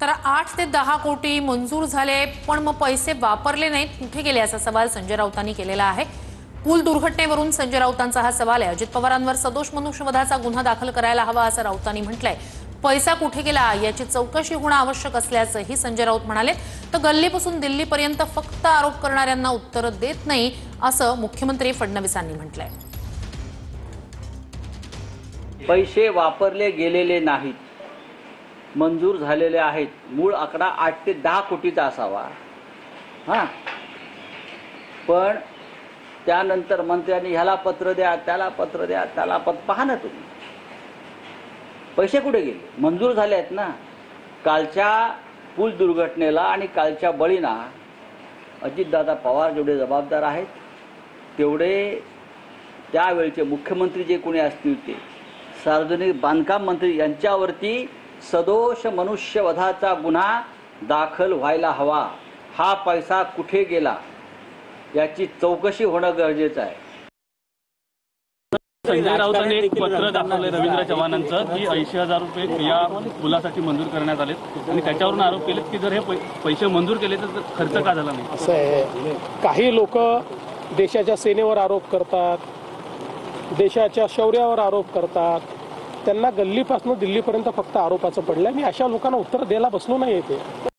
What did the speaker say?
तर 8 ते 10 कोटी मंजूर झाले, पण मग पैसे वापरले नाहीत, कुठे गेले असा सवाल संजय राऊतांनी केलेला आहे। पूल दुर्घटनेवरून संजय राऊतांचा हा सवाल आहे। अजित पवारांवर सदोष मनुष्यवधाचा गुन्हा दाखल करायला हवा असं राऊतांनी म्हटलंय। पैसा कुठे गेला याची चौकशी होणं आवश्यक असल्याचंही संजय राऊत म्हणाले। तर गल्लीपासून दिल्लीपर्यंत फक्त आरोप करणाऱ्यांना उत्तर देत नाही असं मुख्यमंत्री फडणवीसांनी म्हटलंय। पैसे वापरले गेलेले नाहीत, मंजूर झालेले आहेत। मूळ आकडा 8 ते 10 कोटीचा असावा, पण त्यानंतर मंत्र्यांनी ह्याला पत्र द्या, त्याला पत्र द्या, त्याला पहा ना तुम्ही पैसे कुठे गेले। मंजूर झाले आहेत ना। कालच्या पूल दुर्घटनेला आणि कालच्या बळींना अजितदादा पवार जेवढे जबाबदार आहेत, तेवढे त्यावेळचे मुख्यमंत्री जे कोणी असतील ते सार्वजनिक बांधकाम मंत्री यांच्यावरती सदोष मनुष्यवधाचा गुन्हा दाखल व्हायला हवा। हा पैसा कुठे गेला याची चौकशी होणं गरजेचं आहे। संजय राऊतांनी एक पत्र दाखवले रवींद्र चव्हाणांचं की 80,000 रुपये या पुलासाठी मंजूर करण्यात आले आणि त्याच्यावरून आरोप केलेत की जर हे पैसे मंजूर केले तर खर्च का झाला नाही। असं आहे, काही लोक देशाच्या सेनेवर आरोप करतात, देशाच्या शौर्यावर आरोप करतात, त्यांना गल्लीपासून दिल्लीपर्यंत फक्त आरोपाचं पडलंय। मी अशा लोकांना उत्तर द्यायला बसलो नाही येते।